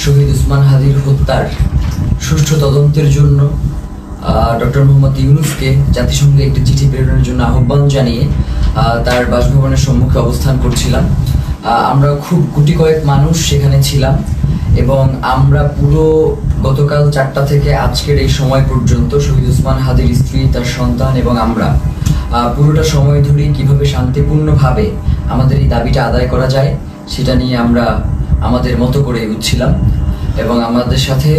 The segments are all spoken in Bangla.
শহীদ ওসমান হাদির হত্যার সুষ্ঠু তদন্তের জন্য ডক্টর মোহাম্মদ ইউনূসকে জাতিসংঘে একটি চিঠি প্রেরণের জন্য আহ্বান জানিয়ে তার বাসভবনের সম্মুখে অবস্থান করছিলাম। আমরা খুব গুটি কয়েক মানুষ সেখানে ছিলাম এবং আমরা পুরো গতকাল 4টা থেকে আজকের এই সময় পর্যন্ত শহীদ ওসমান হাদির স্ত্রী, তার সন্তান এবং আমরা পুরোটা সময় ধরেই কীভাবে শান্তিপূর্ণভাবে আমাদের এই দাবিটা আদায় করা যায় সেটা নিয়ে আমরা আমাদের মতো করে এগোচ্ছিলাম। এবং আমাদের সাথে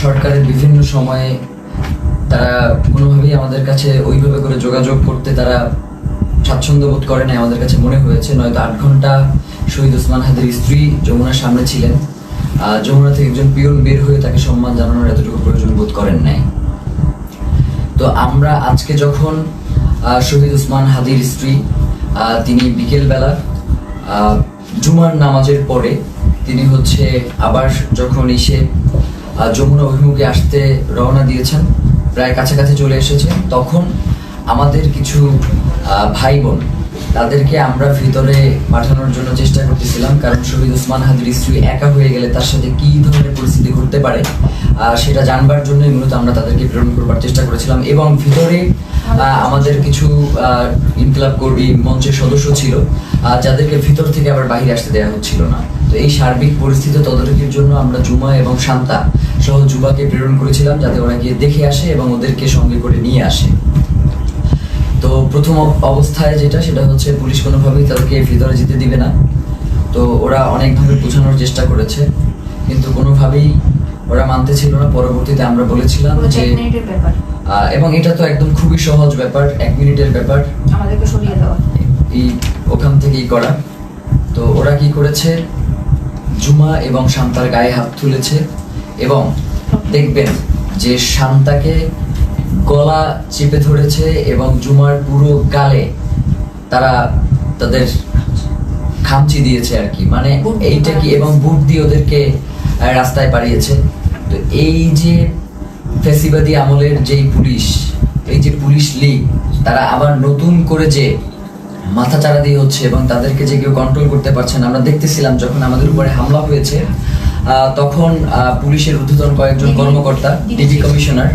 সরকারের বিভিন্ন সময়ে তারা কোনোভাবেই আমাদের কাছে ওইভাবে করে যোগাযোগ করতে তারা স্বাচ্ছন্দ্য বোধ করে নাই আমাদের কাছে মনে হয়েছে। নয়তো 8 ঘন্টা শহীদ ওসমান হাদির স্ত্রী যমুনার সামনে ছিলেন, যমুনা থেকে একজন পিয়ন বের হয়ে তাকে সম্মান জানানোর এতটুকু প্রয়োজন বোধ করেন নাই। তো আমরা আজকে যখন শহীদ ওসমান হাদির স্ত্রী তিনি বিকেলবেলা জুমার নামাজের পরে তিনি আবার যখন এসে যমুনা অভিমুখে আসতে রওনা দিয়েছেন, প্রায় কাছাকাছি চলে এসেছে, তখন আমাদের কিছু ভাই বোন তাদেরকে আমরা ভিতরে পাঠানোর জন্য চেষ্টা করতেছিলাম, কারণ শহীদ ওসমান হাদির স্ত্রী একা হয়ে গেলে তার সাথে কী ধরনের পরিস্থিতি ঘটতে পারে সেটা জানবার জন্যই মূলত আমরা তাদেরকে প্রেরণ করবার চেষ্টা করেছিলাম। এবং ভিতরে আমাদের কিছু ইনকিলাব কর্মী মঞ্চের সদস্য ছিল যাদেরকে ভিতর থেকে আবার বাইরে আসতে দেওয়া হচ্ছিল না। তো এই সার্বিক পরিস্থিতি তদারকির জন্য আমরা জুমা এবং শান্তা সহ যুবাকে প্রেরণ করেছিলাম যাতে ওরা গিয়ে দেখে আসে এবং ওদেরকে সঙ্গে করে নিয়ে আসে। তো প্রথম অবস্থায় সেটা হচ্ছে পুলিশ কোনোভাবেই তাদেরকে ভিতরে যেতে দিবে না। তো ওরা অনেকভাবে বোঝানোর চেষ্টা করেছে কিন্তু কোনোভাবেই ওরা মানতে ছিল না। পরবর্তীতে আমরা বলেছিলাম যে এবং এটা তো একদম খুবই সহজ ব্যাপার, 1 মিনিটের ব্যাপার, আমাদেরকে সরিয়ে দেওয়া এই ওখান থেকেই করা। তো ওরা কি করেছে, জুমা এবং শান্তার গায়ে হাত তুলেছে এবং দেখবেন যে শান্তাকে গলা চেপে ধরেছে এবং জুমার পুরো গালে তারা তাদের খামচি দিয়েছে আর কি, মানে এইটা কি, এবং বুট দিয়ে ওদেরকে রাস্তায় পাঠিয়েছে। তো এই যে ফ্যাসিবাদী আমলের যেই পুলিশ, এই যে পুলিশ লীগ, তারা আবার নতুন করে যে মাথাচাড়া দিয়ে হচ্ছে এবং তাদেরকে যে কেউ কন্ট্রোল করতে পারছে না। আমরা দেখতেছিলাম যখন আমাদের উপরে হামলা হয়েছে তখন পুলিশের ঊর্ধ্বতন কয়েকজন কর্মকর্তা, ডিবি কমিশনার,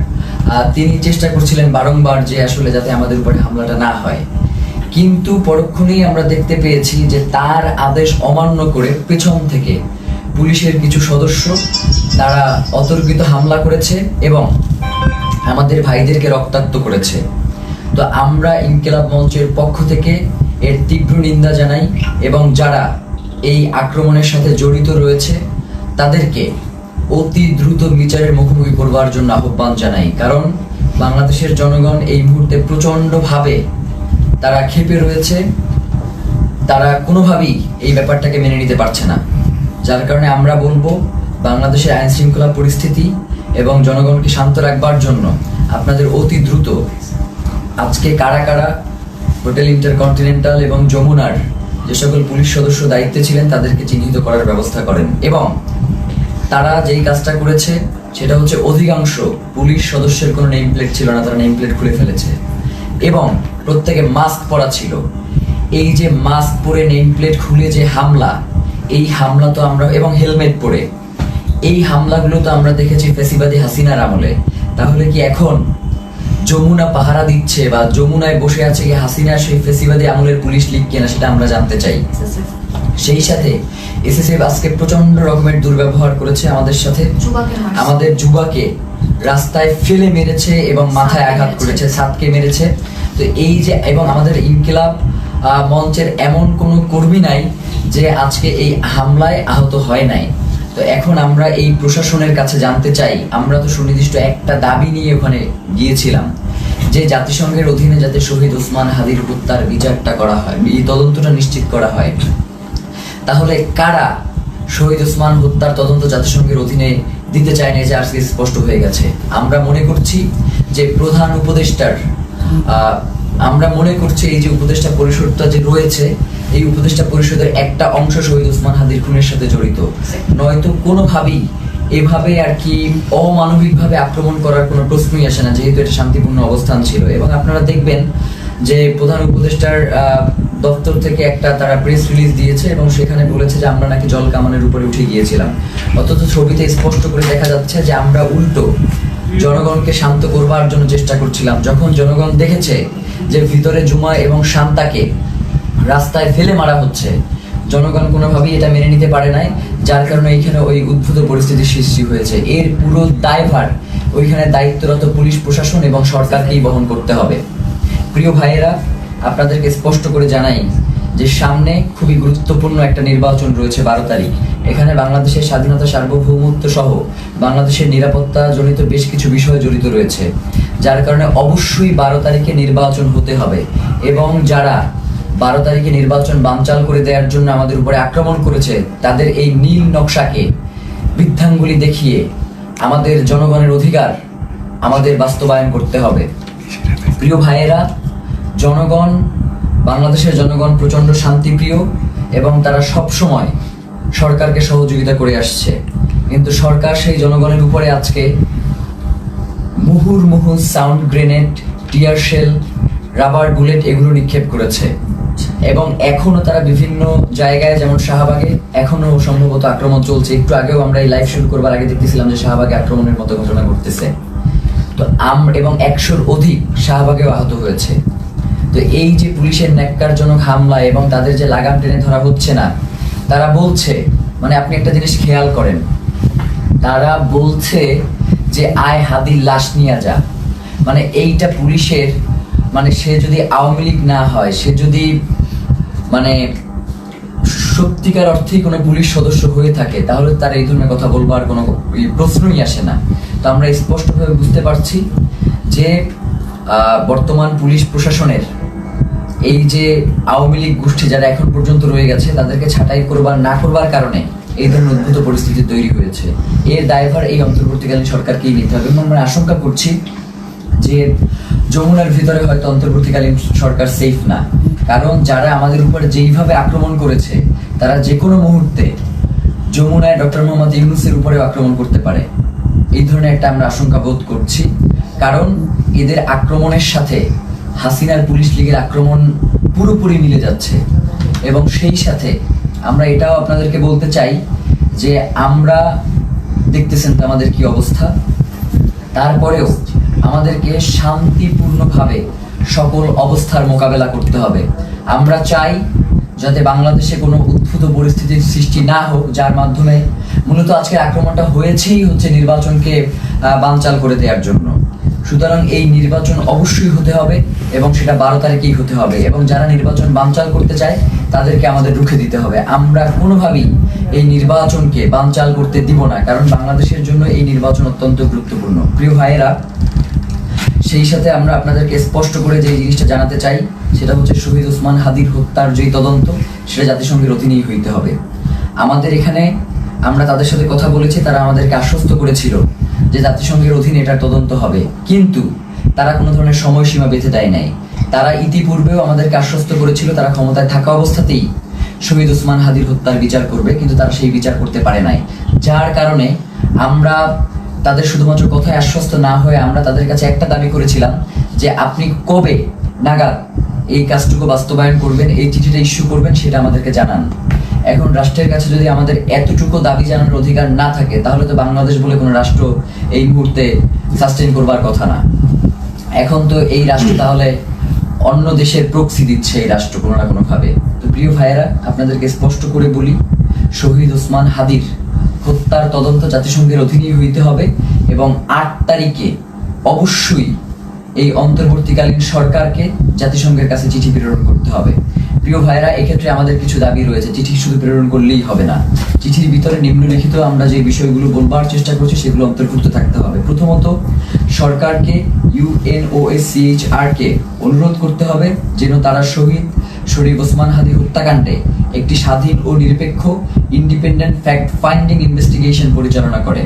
তিনি চেষ্টা করছিলেন বারংবার যে আসলে যাতে আমাদের উপরে হামলাটা না হয়, কিন্তু পরক্ষণেই আমরা দেখতে পেয়েছি যে তার আদেশ অমান্য করে পেছন থেকে পুলিশের কিছু সদস্য তারা অতর্কিত হামলা করেছে এবং আমাদের ভাইদেরকে রক্তাক্ত করেছে। তো আমরা ইনকিলাব মঞ্চের পক্ষ থেকে এর তীব্র নিন্দা জানাই এবং যারা এই আক্রমণের সাথে জড়িত রয়েছে তাদেরকে অতি দ্রুত বিচারের মুখোমুখি করবার জন্য আহ্বান জানাই। কারণ বাংলাদেশের জনগণ এই মুহূর্তে প্রচণ্ডভাবে তারা ক্ষেপে রয়েছে, তারা কোনোভাবেই এই ব্যাপারটাকে মেনে নিতে পারছে না। যার কারণে আমরা বলবো বাংলাদেশের আইন শৃঙ্খলা পরিস্থিতি এবং জনগণকে শান্ত রাখবার জন্য আপনাদের অতি দ্রুত আজকে কারা কারা হোটেল ইন্টারকন্টিনেন্টাল এবং যমুনার যে সকল পুলিশ সদস্য দায়িত্বে ছিলেন তাদেরকে চিহ্নিত করার ব্যবস্থা করেন। এবং তারা যেই কাজটা করেছে সেটা হচ্ছে অধিকাংশ পুলিশ সদস্যের কোনো নেম প্লেট ছিল না, তারা নেম প্লেট খুলে ফেলেছে এবং প্রত্যেকে মাস্ক পরা ছিল। এই যে মাস্ক পরে নেম প্লেট খুলে যে হামলা, এই হামলা তো আমরা, এবং হেলমেট পরে এই হামলাগুলো তো আমরা দেখেছি ফ্যাসিবাদী হাসিনার আমলে। তাহলে কি এখন যমুনা পাহারা দিচ্ছে বা যমুনায় বসে আছে কি হাসিনা সেই ফ্যাসিবাদী আমলের পুলিশ লীগ কিনা সেটা আমরা জানতে চাই। সেই সাথে এসএসএফ আজকে প্রচন্ড রকমের দুর্ব্যবহার করেছে আমাদের সাথে, আমাদের যুবাকে রাস্তায় ফেলে মেরেছে এবং মাথায় আঘাত করেছে, ছাদকে মেরেছে। তো এই যে, এবং আমাদের ইনকিলাব মঞ্চের এমন কোনো কর্মী নাই যে আজকে এই হামলায় আহত হয় নাই। তো এখন আমরা এই প্রশাসনের কাছে জানতে চাই, আমরা তো সুনির্দিষ্ট একটা দাবি নিয়ে ওখানে গিয়েছিলাম যে জাতিসংঘের অধীনে যাতে শহীদ ওসমান হাদির হত্যার বিচারটা করা হয়, এই তদন্তটা নিশ্চিত করা হয়। তাহলে কারা শহীদ ওসমান হত্যার তদন্ত জাতিসংঘের অধীনে দিতে চায় না, যে আজকে স্পষ্ট হয়ে গেছে। আমরা মনে করছি যে প্রধান উপদেষ্টার, আমরা মনে করছি এই যে উপদেষ্টা পরিষদটা যে রয়েছে, এই উপদেষ্টা পরিষদের একটা অংশ শহীদ ওসমান হাদির খুনের সাথে জড়িত, নয়তো কোনোভাবেই এভাবে আর কি অমানবিকভাবে আক্রমণ করার কোনো প্রশ্নই আসে না, যেহেতু এটা শান্তিপূর্ণ অবস্থান ছিল। এবং আপনারা দেখবেন যে প্রধান উপদেষ্টার দপ্তর থেকে একটা তারা প্রেস রিলিজ দিয়েছে এবং সেখানে বলেছে যে আমরা নাকি জল কামানের উপরে উঠে গিয়েছিলাম। অথচ ছবিতে স্পষ্ট করে দেখা যাচ্ছে যে আমরা উল্টো জনগণকে শান্ত করবার জন্য চেষ্টা করছিলাম। যখন জনগণ দেখেছে যে ভিতরে জুমা এবং শান্তাকে রাস্তায় ফেলে মারা হচ্ছে, জনগণ কোনোভাবেই এটা মেনে নিতে পারে নাই, যার কারণে এইখানে ওই উদ্ভূত পরিস্থিতির সৃষ্টি হয়েছে। এর পুরো দায়ভার ওইখানে দায়িত্বরত পুলিশ প্রশাসন এবং সরকারকেই বহন করতে হবে। প্রিয় ভাইয়েরা, আপনাদেরকে স্পষ্ট করে জানাই যে সামনে খুবই গুরুত্বপূর্ণ একটা নির্বাচন রয়েছে 12 তারিখ। এখানে বাংলাদেশের স্বাধীনতা, সার্বভৌমত্ব সহ বাংলাদেশের নিরাপত্তা জনিত বেশ কিছু বিষয় জড়িত রয়েছে, যার কারণে অবশ্যই 12 তারিখে নির্বাচন হতে হবে। এবং যারা 12 তারিখে নির্বাচন বানচাল করে দেওয়ার জন্য আমাদের উপরে আক্রমণ করেছে, তাদের এই নীল নকশাকে বৃদ্ধাঙ্গুলি দেখিয়ে আমাদের জনগণের অধিকার আমাদের বাস্তবায়ন করতে হবে। প্রিয় ভাইয়েরা, জনগণ, বাংলাদেশের জনগণ প্রচণ্ড শান্তিপ্রিয় এবং তারা সব সময় সরকারকে সহযোগিতা করে আসছে। কিন্তু সরকার সেই জনগণের উপরে আজকে মুহুর্মুহু sound grenade, tear shell, rubber bullet এগুলো নিক্ষেপ করেছে। এবং এখনো তারা বিভিন্ন জায়গায়, যেমন শাহবাগে এখনো সম্ভবত আক্রমণ চলছে। একটু আগেও আমরা এই লাইভ শুরু করবার আগে দেখতেছিলাম যে শাহবাগে আক্রমণের মতো ঘটনা ঘটতেছে। তো এবং 100-র অধিক শাহবাগেও আহত হয়েছে। তো এই যে পুলিশের ন্যাক্কারজনক হামলা এবং তাদের যে লাগাম টেনে ধরা হচ্ছে না, তারা বলছে, মানে আপনি একটা জিনিস খেয়াল করেন, তারা বলছে যে আয় হাদির লাশ নিয়ে যা। মানে এইটা পুলিশের, মানে সে যদি আওয়ামী লীগ না হয়, সে যদি মানে সত্যিকার অর্থেই কোনো পুলিশ সদস্য হয়ে থাকে, তাহলে তার এই ধরনের কথা বলবার কোনো প্রশ্নই আসে না। তো আমরা স্পষ্টভাবে বুঝতে পারছি যে বর্তমান পুলিশ প্রশাসনের এই যে আওয়ামী লীগ গোষ্ঠী যারা এখন পর্যন্ত রয়ে গেছে, তাদেরকে ছাঁটাই করবার না করবার কারণে এই ধরনের উদ্ভূত পরিস্থিতি তৈরি হয়েছে। এর দায়ভার এই অন্তর্বর্তীকালীন সরকারকেই নিতে হবে। এবং আমরা আশঙ্কা করছি যে যমুনার ভিতরে হয়তো অন্তর্বর্তীকালীন সরকার সেফ না, কারণ যারা আমাদের উপর যেইভাবে আক্রমণ করেছে, তারা যে কোনো মুহূর্তে যমুনায় ডক্টর মোহাম্মদ ইউনূসের উপরেও আক্রমণ করতে পারে। এই ধরনের একটা আমরা আশঙ্কা বোধ করছি, কারণ এদের আক্রমণের সাথে হাসিনার পুলিশ লীগের আক্রমণ পুরোপুরি মিলে যাচ্ছে। এবং সেই সাথে আমরা এটাও আপনাদেরকে বলতে চাই যে আমরা দেখতেছেন তো আমাদের কি অবস্থা, তারপরেও আমাদেরকে শান্তিপূর্ণভাবে সকল অবস্থার মোকাবেলা করতে হবে। আমরা চাই যাতে বাংলাদেশে কোনো উদ্ভূত পরিস্থিতির সৃষ্টি না হোক, যার মাধ্যমে মূলত আজকের আক্রমণটা হয়েছেই হচ্ছে নির্বাচনকে বানচাল করে দেওয়ার জন্য। সুতরাং এই নির্বাচন অবশ্যই হতে হবে এবং সেটা 12 তারিখেই হতে হবে। এবং যারা নির্বাচন বানচাল করতে চায় তাদেরকে আমাদের রুখে দিতে হবে। আমরা কোনোভাবেই এই নির্বাচনকে বানচাল করতে দিব না, কারণ বাংলাদেশের জন্য এই নির্বাচন অত্যন্ত গুরুত্বপূর্ণ। প্রিয় ভাইয়েরা, সেই সাথে আমরা আপনাদেরকে স্পষ্ট করে যে জিনিসটা জানাতে চাই, সেটা হচ্ছে শহীদ ওসমান হাদির হত্যার যেই তদন্ত, সেটা জাতিসংঘের অধীনেই হইতে হবে। আমাদের এখানে আমরা তাদের সাথে কথা বলেছি, তারা আমাদেরকে আশ্বস্ত করেছিল যে জাতিসংঘের অধীনে এটার তদন্ত হবে, কিন্তু তারা কোনো ধরনের সময়সীমা বেঁধে দেয় নাই। তারা ইতিপূর্বেও আমাদেরকে আশ্বস্ত করেছিল তারা ক্ষমতায় থাকা অবস্থাতেই শহীদ ওসমান হাদির হত্যার বিচার করবে, কিন্তু তারা সেই বিচার করতে পারে নাই। যার কারণে আমরা তাদের শুধুমাত্র কথায় আশ্বস্ত না হয়ে আমরা তাদের কাছে একটা দাবি করেছিলাম যে আপনি কবে নাগাদ এই কাজটুকু বাস্তবায়ন করবেন, এই চিঠিটা ইস্যু করবেন, সেটা আমাদেরকে জানান। এখন রাষ্ট্রের কাছে যদি আমাদের এতটুকু দাবি জানানোর অধিকার না থাকে, তাহলে তো বাংলাদেশ বলে কোনো রাষ্ট্র এই মুহূর্তে সাস্টেইন করবার কথা না। এখন তো এই রাষ্ট্র তাহলে অন্য দেশের প্রক্সি দিচ্ছে এই রাষ্ট্র কোনো না কোনোভাবে। তো প্রিয় ভাইয়েরা, আপনাদেরকে স্পষ্ট করে বলি, শহীদ ওসমান হাদির হত্যার তদন্ত জাতিসংঘের অধীনেই হইতে হবে এবং 8 তারিখে অবশ্যই এই অন্তর্বর্তীকালীন সরকারকে জাতিসংঘের কাছে চিঠি প্রেরণ করতে হবে। প্রিয় ভাইরা, এক্ষেত্রে আমাদের কিছু দাবি রয়েছে। চিঠি শুধু প্রেরণ করলেই হবে না, চিঠির ভিতরে নিম্নলিখিত আমরা যে বিষয়গুলো বলবার চেষ্টা করছি সেগুলো অন্তর্ভুক্ত থাকতে হবে। প্রথমত, সরকারকে UNOHCHR কে অনুরোধ করতে হবে যেন তারা শহীদ ওসমান হাদি হত্যাকাণ্ডে একটি স্বাধীন ও নিরপেক্ষ ইন্ডিপেন্ডেন্ট ফ্যাক্ট ফাইন্ডিং ইনভেস্টিগেশন পরিচালনা করে।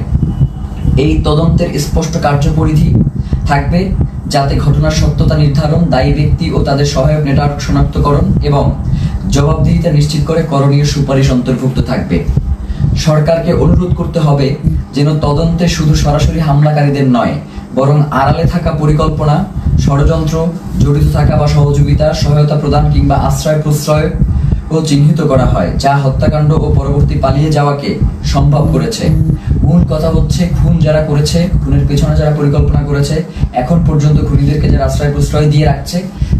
এই তদন্তের স্পষ্ট কার্যপরিধি থাকবে যাতে ঘটনার সত্যতা নির্ধারণ, দায়ী ব্যক্তি ও তাদের সহায়ক নেটওয়ার্ক শনাক্তকরণ এবং জবাবদিহিতা নিশ্চিত করে করণীয় সুপারিশ অন্তর্ভুক্ত থাকবে। সরকারকে অনুরোধ করতে হবে যেন তদন্তে শুধু সরাসরি হামলাকারীদের নয়, বরং আড়ালে থাকা পরিকল্পনা, ষড়যন্ত্র, জড়িত থাকা বা সহযোগিতা, সহায়তা প্রদান কিংবা আশ্রয় প্রশ্রয় ও চিহ্নিত করা হয়, যা হত্যাকাণ্ড ও পরবর্তী পালিয়ে যাওয়াকে সম্ভব করেছে। মূল কথা হচ্ছে, খুন যারা করেছে, খুনের পেছনে যারা পরিকল্পনা করেছে, এখন পর্যন্ত খুনিদেরকে যারা আশ্রয় প্রশ্রয় দিয়ে রাখছে,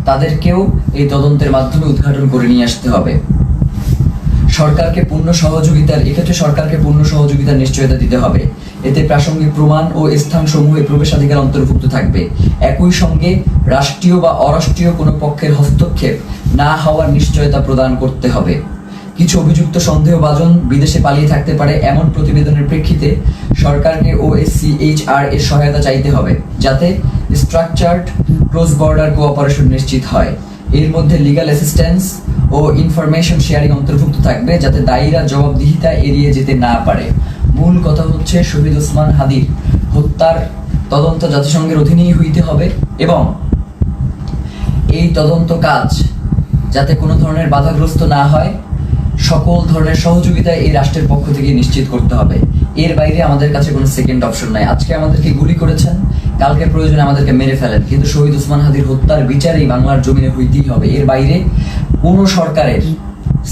তাদেরকেও এই তদন্তের মাধ্যমে উদ্ঘাটন করে নিয়ে আসতে হবে। এক্ষেত্রে সরকারকে পূর্ণ সহযোগিতার নিশ্চয়তা দিতে হবে। এতে প্রাসঙ্গিক প্রমাণ ও স্থানসমূহে প্রবেশাধিকার অন্তর্ভুক্ত থাকবে। একই সঙ্গে রাষ্ট্রীয় বা অরাষ্ট্রীয় কোনো পক্ষের হস্তক্ষেপ না হওয়ার নিশ্চয়তা প্রদান করতে হবে। কিছু অভিযুক্ত সন্দেহভাজন বিদেশে পালিয়ে থাকতে পারে, এমন প্রতিবেদনের প্রেক্ষিতে সরকারকে OSCHR এর সহায়তা চাইতে হবে, যাতে স্ট্রাকচার্ড ক্রস বর্ডার কোঅপারেশন নিশ্চিত হয়। এর মধ্যে লিগ্যাল অ্যাসিস্ট্যান্স ও ইনফরমেশন শেয়ারিং অন্তর্ভুক্ত থাকবে, যাতে দায়ীরা জবাবদিহিতা এড়িয়ে যেতে না পারে। মূল কথা হচ্ছে, শহীদ ওসমান হাদির হত্যার তদন্ত জাতিসংঘের অধীনেই হইতে হবে এবং এই তদন্ত কাজ যাতে কোনো ধরনের বাধাগ্রস্ত না হয়, সকল ধরনের সহযোগিতা এই রাষ্ট্রের পক্ষ থেকে নিশ্চিত করতে হবে। এর বাইরে আমাদের কাছে কোনো সেকেন্ড অপশন নাই। আজকে আমাদেরকে গুলি করেছেন, কালকে প্রয়োজনে আমাদেরকে মেরে ফেলেন, কিন্তু শহীদ ওসমান হাদির হত্যার বিচার এই বাংলার জমিনে হইতেই হবে। এর বাইরে কোনো সরকারের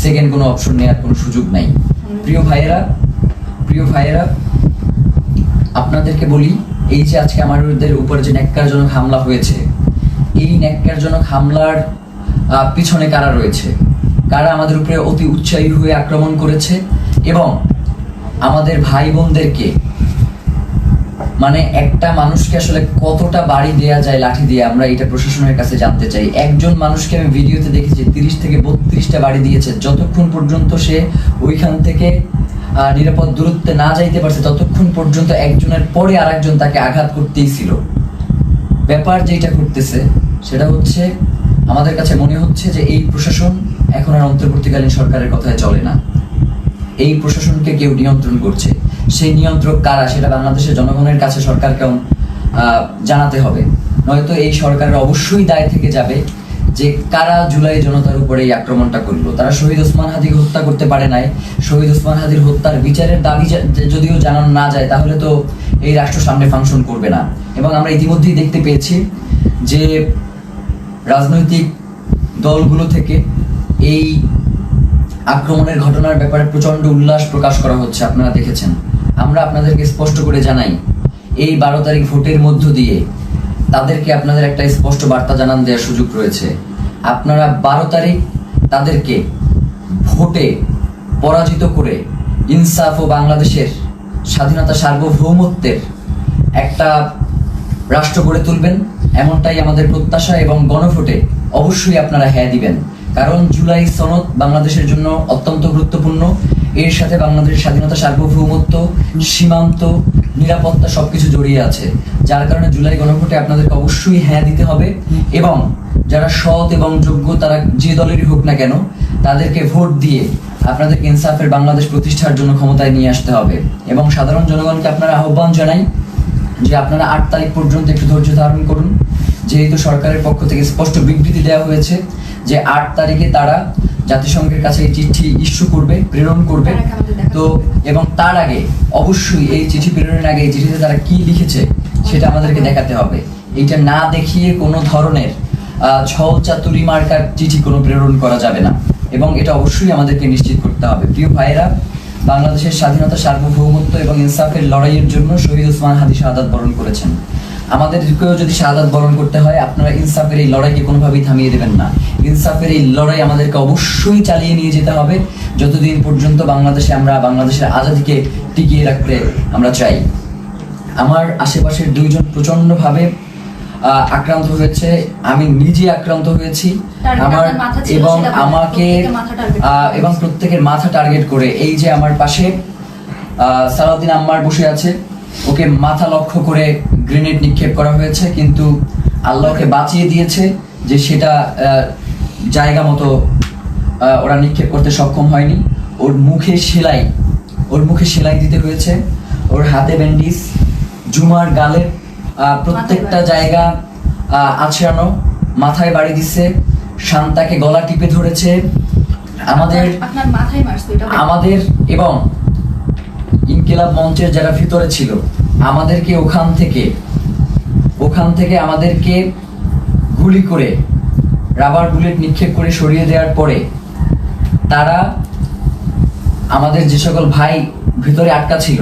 সেকেন্ড কোনো অপশন নেওয়ার কোনো সুযোগ নাই। প্রিয় ভাইয়েরা, আপনাদেরকে বলি, এই যে আজকে আমাদের উপর যে ন্যাক্কারজনক হামলা হয়েছে, এই ন্যাক্কারজনক হামলার পিছনে কারা রয়েছে, কারা আমাদের উপরে অতি উৎসাহী হয়ে আক্রমণ করেছে এবং আমাদের ভাই বোনদেরকে, মানে একটা মানুষকে আসলে কতটা বাড়ি দেয়া যায় লাঠি দিয়ে, আমরা এটা প্রশাসনের কাছে জানতে চাই। একজন মানুষকে আমি ভিডিওতে দেখেছি 30 থেকে 32টা বাড়ি দিয়েছে। যতক্ষণ পর্যন্ত সে ওইখান থেকে নিরাপদ দূরত্বে না যাইতে পারছে, ততক্ষণ পর্যন্ত একজনের পরে আরেকজন তাকে আঘাত করতেই ছিল। ব্যাপার যেটা করতেছে সেটা হচ্ছে, আমাদের কাছে মনে হচ্ছে যে এই প্রশাসন এখন আর অন্তর্বর্তীকালীন সরকারের কথায় চলে না। এই প্রশাসনকে কেউ নিয়ন্ত্রণ করছে। সেই নিয়ন্ত্রক কারা, সেটা বাংলাদেশের জনগণের কাছে সরকারকে জানাতে হবে। নয়তো এই সরকারের অবশ্যই দায় থেকে যাবে যে কারা জুলাই জনতার উপরে এই আক্রমণটা করলো। তারা শহীদ ওসমান হাদিকে হত্যা করতে পারে নাই। শহীদ ওসমান হাদির হত্যার বিচারের দাবি যদিও জানানো না যায়, তাহলে তো এই রাষ্ট্র সামনে ফাংশন করবে না। এবং আমরা ইতিমধ্যেই দেখতে পেয়েছি যে রাজনৈতিক দলগুলো থেকে এই আক্রমণের ঘটনার ব্যাপারে প্রচন্ড উল্লাস প্রকাশ করা হচ্ছে, আপনারা দেখেছেন। আমরা আপনাদেরকে স্পষ্ট করে জানাই, এই 12 তারিখ ভোটের মধ্য দিয়ে তাদেরকে আপনাদের একটা স্পষ্ট বার্তা জানান দেওয়ার সুযোগ রয়েছে। আপনারা 12 তারিখ তাদেরকে ভোটে পরাজিত করে ইনসাফ ও বাংলাদেশের স্বাধীনতা সার্বভৌমত্বের একটা রাষ্ট্র গড়ে তুলবেন, এমনটাই আমাদের প্রত্যাশা। এবং গণভোটে অবশ্যই আপনারা হ্যাঁ দিবেন, কারণ জুলাই সনদ বাংলাদেশের জন্য অত্যন্ত গুরুত্বপূর্ণ। এর সাথে বাংলাদেশের স্বাধীনতা সার্বভৌমত্ব, সীমান্ত, নিরাপত্তা সবকিছু জড়িয়ে আছে। যার কারণে জুলাই গণভোটে আপনাদেরকে অবশ্যই হ্যাঁ দিতে হবে এবং যারা সৎ এবং যোগ্য, তারা যে দলেরই হোক না কেন, তাদেরকে ভোট দিয়ে আপনাদেরকে ইনসাফের বাংলাদেশ প্রতিষ্ঠার জন্য ক্ষমতায় নিয়ে আসতে হবে। এবং সাধারণ জনগণকে আপনারা আহ্বান জানাই যে আপনারা 8 তারিখ পর্যন্ত একটু ধৈর্য ধারণ করুন, যেহেতু সরকারের পক্ষ থেকে স্পষ্ট বিবৃতি দেওয়া হয়েছে যে 8 তারিখে তারা জাতিসংঘের কাছে এই চিঠি ইস্যু করবে, প্রেরণ করবে। তো এবং তার আগে অবশ্যই এই চিঠি প্রেরণের আগে এই চিঠিতে তারা কি লিখেছে সেটা আমাদেরকে দেখাতে হবে। এইটা না দেখিয়ে কোনো ধরনের ছল চাতুরি মার্কার চিঠি কোনো প্রেরণ করা যাবে না এবং এটা অবশ্যই আমাদেরকে নিশ্চিত করতে হবে। প্রিয় ভাইয়েরা, বাংলাদেশের স্বাধীনতা সার্বভৌমত্ব এবং ইনসাফের লড়াইয়ের জন্য শহীদ ওসমান হাদি শাহাদাত বরণ করেছেন। আমাদেরকেও যদি শাহাদাত বরণ করতে হয়, আপনারা ইনসাফের এই লড়াইকে কোনোভাবেই থামিয়ে দেবেন না। ইনসাফের এই লড়াই আমাদেরকে অবশ্যই চালিয়ে নিয়ে যেতে হবে যতদিন পর্যন্ত বাংলাদেশে আমরা বাংলাদেশের আজাদিকে টিকিয়ে রাখতে আমরা চাই। আমার আশেপাশের 2 জন প্রচন্ডভাবে আক্রান্ত হয়েছে, আমি নিজে আক্রান্ত হয়েছি। আমার এবং আমাকে এবং প্রত্যেকের মাথা টার্গেট করে, এই যে আমার পাশে সালাউদ্দিন আম্মার বসে আছে, ওকে মাথা লক্ষ্য করে গ্রেনেড নিক্ষেপ করা হয়েছে, কিন্তু আল্লাহকে বাঁচিয়ে দিয়েছে যে সেটা জায়গা মতো ওরা নিক্ষেপ করতে সক্ষম হয়নি। ওর মুখে সেলাই দিতে হয়েছে, ওর হাতে ব্যান্ডিজ, জুমার গালের প্রত্যেকটা জায়গা আছড়ানো, মাথায় বাড়ি দিচ্ছে, শান্তাকে গলা টিপে ধরেছে। আমাদের এবং ইনকিলাব মঞ্চের যারা ভিতরে ছিল, আমাদেরকে ওখান থেকে আমাদেরকে গুলি করে, রাবার বুলেট নিক্ষেপ করে সরিয়ে দেওয়ার পরে তারা আমাদের যে সকল ভাই ভিতরে আটকা ছিল,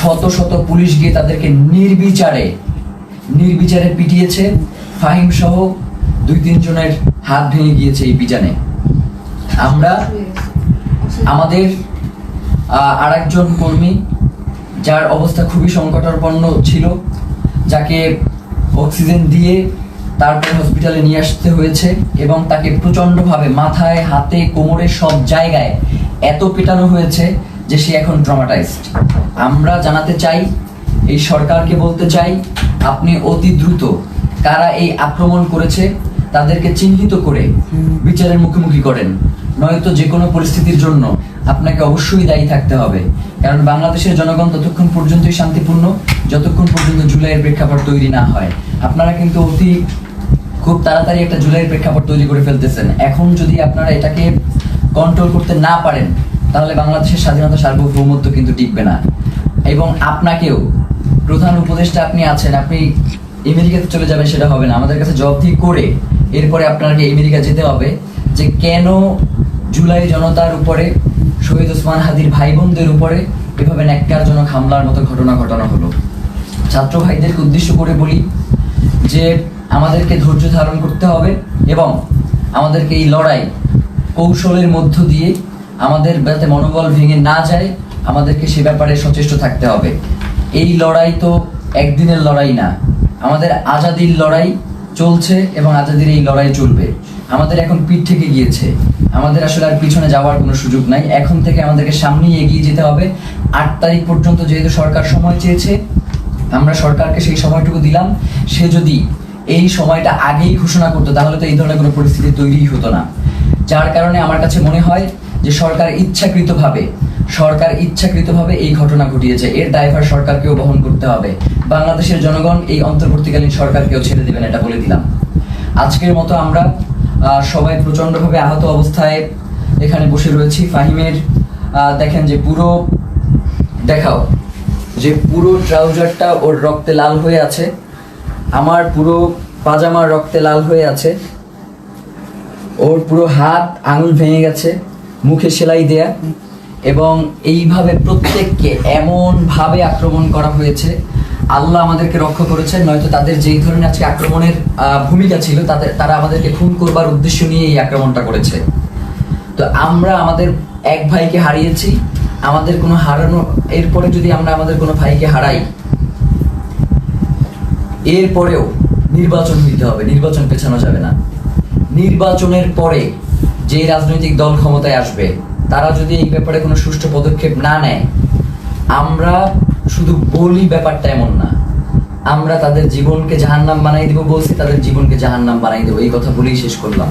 শত শত পুলিশ গিয়ে তাদেরকে নির্বিচারে পিটিয়েছে। ফাহিম সহ 2-3 জনের হাত ভেঙে গিয়েছে এই পিটানে। আমরা আমাদের আরেকজন কর্মী, যার অবস্থা খুবই সংকটাপন্ন ছিল, যাকে অক্সিজেন দিয়ে তারপরে হসপিটালে নিয়ে আসতে হয়েছে এবং তাকে প্রচন্ডভাবে মাথায়, হাতে, কোমরে সব জায়গায় এত পেটানো হয়েছে যে সে এখন ট্রমাটাইজড। আমরা জানাতে চাই, এই সরকারকে বলতে চাই, আপনি অতি দ্রুত কারা এই আক্রমণ করেছে তাদেরকে চিহ্নিত করে বিচারের মুখোমুখি করেন, নয়তো যে কোনো পরিস্থিতির জন্য আপনাকে অবশ্যই দায়ী থাকতে হবে। কারণ বাংলাদেশের জনগণ ততক্ষণ পর্যন্তই শান্তিপূর্ণ যতক্ষণ পর্যন্ত জুলাইয়ের প্রেক্ষাপট তৈরি না হয়। আপনারা কিন্তু খুব তাড়াতাড়ি একটা জুলাইয়ের প্রেক্ষাপট তৈরি করে ফেলতেছেন। এখন যদি আপনারা এটাকে কন্ট্রোল করতে না পারেন তাহলে বাংলাদেশের স্বাধীনতা, সার্বভৌমত্ব কিন্তু টিকবে না। এবং আপনাকেও, প্রধান উপদেষ্টা আপনি আছেন, আপনি আমেরিকাতে চলে যাবেন সেটা হবে না। আমাদের কাছে জবাবদিহি করে এরপরে আপনাকে আমেরিকা যেতে হবে যে কেন জুলাই জনতার উপরে, শহীদ ওসমান হাদির ভাই বোনদের উপরে এভাবে ন্যাক্কারজনক হামলার মতো ঘটনা ঘটানো হলো। ছাত্র ভাইদেরকে উদ্দেশ্য করে বলি যে আমাদেরকে ধৈর্য ধারণ করতে হবে এবং আমাদেরকে এই লড়াই কৌশলের মধ্য দিয়ে আমাদের যাতে মনোবল ভেঙে না যায়, আমাদেরকে সে ব্যাপারে সচেষ্ট থাকতে হবে। এই লড়াই তো একদিনের লড়াই না, আমাদের আজাদির লড়াই চলছে এবং আজাদির এই লড়াই চলবে। আমাদের এখন পিঠ থেকে গিয়েছে, আমাদের আসলে আর পিছনে যাওয়ার কোনো সুযোগ নাই। এখন থেকে আমাদেরকে সামনেই এগিয়ে যেতে হবে। 8 তারিখ পর্যন্ত যেহেতু সরকার সময় চেয়েছে, আমরা সরকারকে সেই সময়টুকু দিলাম। সে যদি এই সময়টা আগেই ঘোষণা করতো তাহলে তো এই ধরনের কোনো পরিস্থিতি তৈরিই হতো না। যার কারণে আমার কাছে মনে হয় যে সরকার ইচ্ছাকৃতভাবে এই ঘটনা ঘটিয়েছে। এর দায়ভার সরকারকেও বহন করতে হবে। বাংলাদেশের জনগণ এই অন্তর্বর্তীকালীন সরকারকেও ছেড়ে দেবেন, এটা বলে দিলাম। আজকের মতো আমরা সবাই প্রচন্ডভাবে আহত অবস্থায় এখানে বসে রয়েছি। ফাহিমের দেখেন যে পুরো ট্রাউজারটা ওর রক্তে লাল হয়ে আছে, আমার পুরো পাজামার রক্তে লাল হয়ে আছে, ওর পুরো হাত আঙুল ভেঙে গেছে, মুখে সেলাই দেয়া, এবং এইভাবে প্রত্যেককে এমন ভাবে আক্রমণ করা হয়েছে। আল্লাহ আমাদেরকে রক্ষা করেছেন, নয়তো তাদের যেই ধরনের আজকে আক্রমণের ভূমিকা ছিল তারা আমাদেরকে খুন করবার উদ্দেশ্য নিয়ে এই আক্রমণটা করেছে। তো আমরা আমাদের এক ভাইকে হারিয়েছি, আমাদের কোনো এরপরে যদি আমরা আমাদের কোনো ভাইকে হারাই, এরপরেও নির্বাচন হইতে হবে, নির্বাচন পেছানো যাবে না। নির্বাচনের পরে যে রাজনৈতিক দল ক্ষমতায় আসবে তারা যদি এই ব্যাপারে কোনো সুষ্ঠু পদক্ষেপ না নেয়, আমরা শুধু বলি ব্যাপারটা এমন না, আমরা তাদের জীবনকে জাহান্নাম বানাই দিব বলছি, তাদের জীবনকে জাহান্নাম বানাই দেবো, এই কথা বলেই শেষ করলাম।